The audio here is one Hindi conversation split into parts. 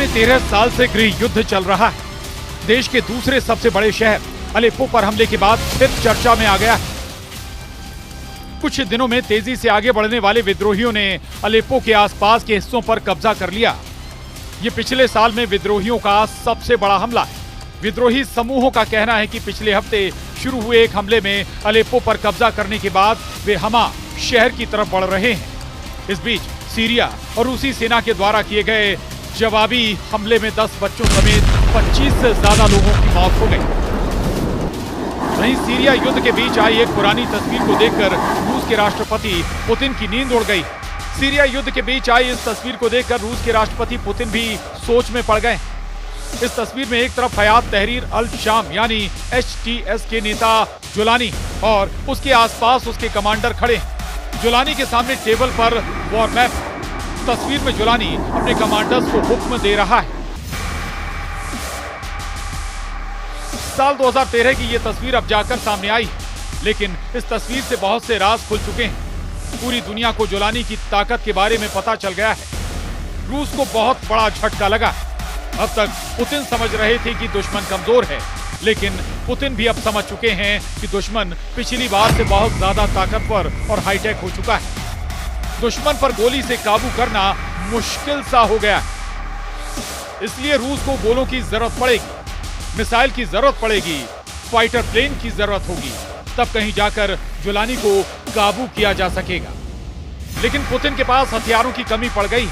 में 13 साल से गृह युद्ध चल रहा है। देश के दूसरे सबसे बड़े शहर अलेप्पो पर हमले के बाद फिर चर्चा में आ गया है। कुछ दिनों में तेजी से आगे बढ़ने वाले विद्रोहियों ने अलेप्पो के आसपास के हिस्सों पर कब्जा कर लिया। ये पिछले साल में विद्रोहियों का सबसे बड़ा हमला है। विद्रोही समूहों का कहना है कि पिछले हफ्ते शुरू हुए एक हमले में अलेप्पो पर कब्जा करने के बाद वे हमा शहर की तरफ बढ़ रहे हैं। इस बीच सीरिया और रूसी सेना के द्वारा किए गए जवाबी हमले में 10 बच्चों समेत 25 से ज्यादा लोगों की मौत हो गई। वहीं सीरिया युद्ध के बीच आई एक पुरानी तस्वीर को देखकर रूस के राष्ट्रपति पुतिन की नींद उड़ गई। सीरिया युद्ध के बीच आई इस तस्वीर को देखकर रूस के राष्ट्रपति पुतिन भी सोच में पड़ गए। इस तस्वीर में एक तरफ हयात तहरीर अल शाम यानी HTS के नेता जुलानी और उसके आसपास उसके कमांडर खड़े हैं। जुलानी के सामने टेबल पर वॉर मैप। तस्वीर में जुलानी अपने कमांडर्स को हुक्म दे रहा है। साल 2013 की यह तस्वीर अब जाकर सामने आई, लेकिन इस तस्वीर से बहुत से राज खुल चुके हैं। पूरी दुनिया को जुलानी की ताकत के बारे में पता चल गया है। रूस को बहुत बड़ा झटका लगा। अब तक पुतिन समझ रहे थे कि दुश्मन कमजोर है, लेकिन पुतिन भी अब समझ चुके हैं कि दुश्मन पिछली बार से बहुत ज्यादा ताकतवर और हाईटेक हो चुका है। दुश्मन पर गोली से काबू करना मुश्किल सा हो गया है। इसलिए रूस को गोलों की जरूरत पड़ेगी, मिसाइल की जरूरत पड़ेगी, फाइटर प्लेन की जरूरत होगी, तब कहीं जाकर जुलानी को काबू किया जा सकेगा। लेकिन पुतिन के पास हथियारों की कमी पड़ गई।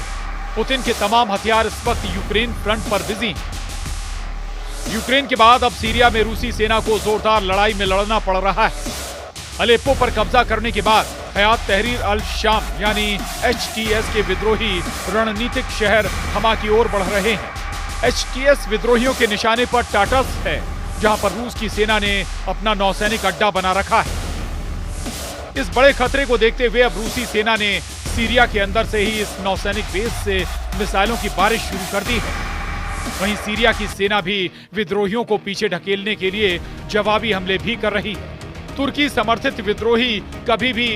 पुतिन के तमाम हथियार इस वक्त यूक्रेन फ्रंट पर बिजी हैं। यूक्रेन के बाद अब सीरिया में रूसी सेना को जोरदार लड़ाई में लड़ना पड़ रहा है। अलेप्पो पर कब्जा करने के बाद हयात तहरीर अल शाम यानी HTS के विद्रोही रणनीतिक शहर हमा की ओर बढ़ रहे हैं। HTS विद्रोहियों के निशाने पर टाटस है, जहां पर रूस की सेना ने अपना नौसैनिक अड्डा बना रखा है। इस बड़े खतरे को देखते हुए अब रूसी सेना ने सीरिया के अंदर से ही इस नौसैनिक बेस से मिसाइलों की बारिश शुरू कर दी है। वहीं सीरिया की सेना भी विद्रोहियों को पीछे ढकेलने के लिए जवाबी हमले भी कर रही है। तुर्की समर्थित विद्रोही कभी भी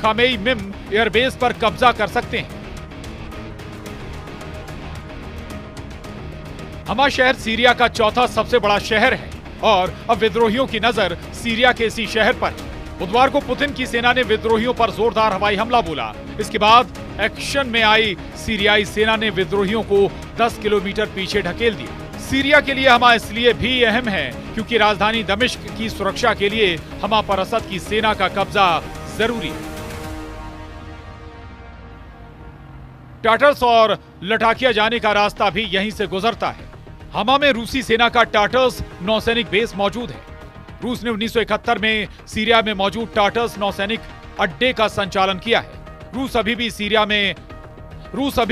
खमेइमिम एयरबेस पर कब्जा कर सकते हैं। हमा शहर सीरिया का चौथा सबसे बड़ा शहर है और अब विद्रोहियों की नजर सीरिया के इसी शहर पर है। बुधवार को पुतिन की सेना ने विद्रोहियों पर जोरदार हवाई हमला बोला। इसके बाद एक्शन में आई सीरियाई सेना ने विद्रोहियों को 10 किलोमीटर पीछे ढकेल दिया। सीरिया के लिए हमा इसलिए भी अहम है क्योंकि राजधानी दमिश्क की सुरक्षा के लिए हमा पर असद की सेना का कब्जा जरूरी है। टाटर्स और लटाकिया जाने का रास्ता भी यहीं से गुजरता है। हमा में रूसी सेना का टाटर्स नौसैनिक बेस मौजूद है। रूस ने 1971 में सीरिया में मौजूद टाटर्स नौसैनिक अड्डे का संचालन किया है। रूस अभी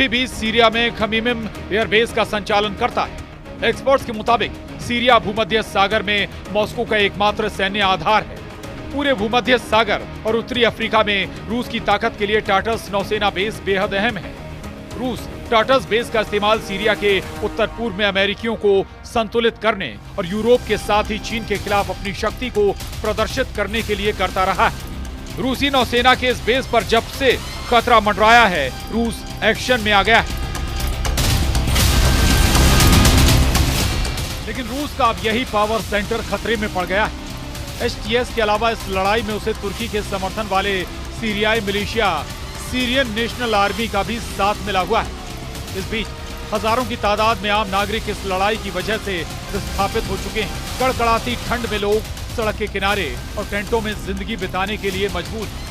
भी सीरिया में खमीमिम एयरबेस का संचालन करता है। एक्सपर्ट्स के मुताबिक सीरिया भूमध्य सागर में मॉस्को का एकमात्र सैन्य आधार है। पूरे भूमध्य सागर और उत्तरी अफ्रीका में रूस की ताकत के लिए टाटर्स नौसेना बेस बेहद अहम है। रूस टाटर्स बेस का इस्तेमाल सीरिया के उत्तर पूर्व में अमेरिकियों को संतुलित करने और यूरोप के साथ ही चीन के खिलाफ अपनी शक्ति को प्रदर्शित करने के लिए करता रहा है। रूसी नौसेना के इस बेस पर जब से खतरा मंडराया है, रूस एक्शन में आ गया है। लेकिन रूस का अब यही पावर सेंटर खतरे में पड़ गया है। HTS के अलावा इस लड़ाई में उसे तुर्की के समर्थन वाले सीरियाई मिलिशिया सीरियन नेशनल आर्मी का भी साथ मिला हुआ है। इस बीच हजारों की तादाद में आम नागरिक इस लड़ाई की वजह से विस्थापित हो चुके हैं। कड़कड़ाती ठंड में लोग सड़क के किनारे और टेंटों में जिंदगी बिताने के लिए मजबूर हैं।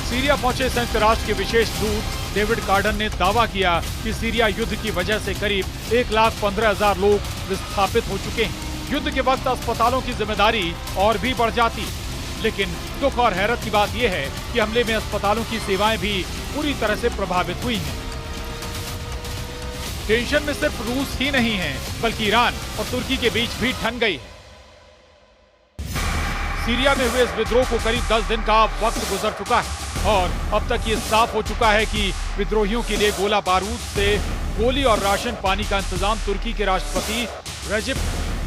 सीरिया पहुंचे संयुक्त राष्ट्र के विशेष दूत डेविड कार्डन ने दावा किया कि सीरिया युद्ध की वजह से करीब 1,15,000 लोग विस्थापित हो चुके हैं। युद्ध के वक्त अस्पतालों की जिम्मेदारी और भी बढ़ जाती, लेकिन दुख और हैरत की बात यह है कि हमले में अस्पतालों की सेवाएं भी पूरी तरह से प्रभावित हुई हैं। टेंशन में सिर्फ रूस ही नहीं है, बल्कि ईरान और तुर्की के बीच भी ठन गई है। सीरिया में हुए इस विद्रोह को करीब 10 दिन का वक्त गुजर चुका है और अब तक ये साफ हो चुका है कि विद्रोहियों के लिए गोला बारूद से गोली और राशन पानी का इंतजाम तुर्की के राष्ट्रपति रजिब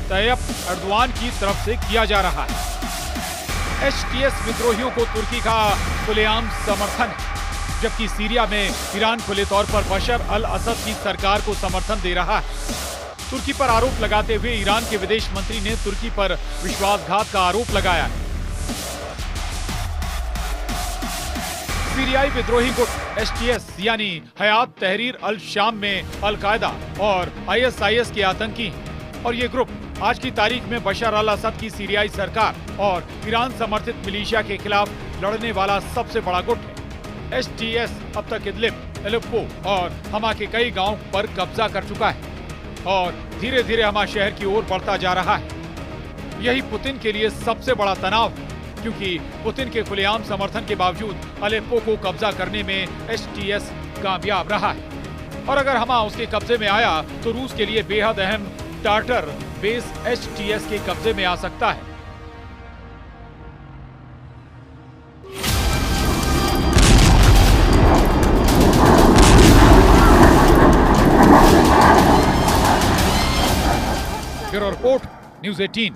तैयब एर्दोआन की तरफ से किया जा रहा है। HTS विद्रोहियों को तुर्की का खुलेआम समर्थन है। जबकि सीरिया में ईरान खुले तौर पर बशर अल असद की सरकार को समर्थन दे रहा है। तुर्की पर आरोप लगाते हुए ईरान के विदेश मंत्री ने तुर्की पर विश्वासघात का आरोप लगाया है। सीरियाई विद्रोही गुट एसटीएस यानी हयात तहरीर अल शाम में अल-कायदा और आईएसआईएस के आतंकी हैं और ये ग्रुप आज की तारीख में बशर अल असद की सीरियाई सरकार और ईरान समर्थित मिलिशिया के खिलाफ लड़ने वाला सबसे बड़ा गुट है। एसटीएस अब तक इदलिब, एलेप्पो और हमा के कई गांवों पर कब्जा कर चुका है और धीरे धीरे हमा शहर की ओर बढ़ता जा रहा है। यही पुतिन के लिए सबसे बड़ा तनाव है, क्योंकि पुतिन के खुलेआम समर्थन के बावजूद अलेप्पो को कब्जा करने में एसटीएस कामयाब रहा है और अगर हमा उसके कब्जे में आया तो रूस के लिए बेहद अहम टार्टर बेस एसटीएस के कब्जे में आ सकता है। Bureau report, news 18।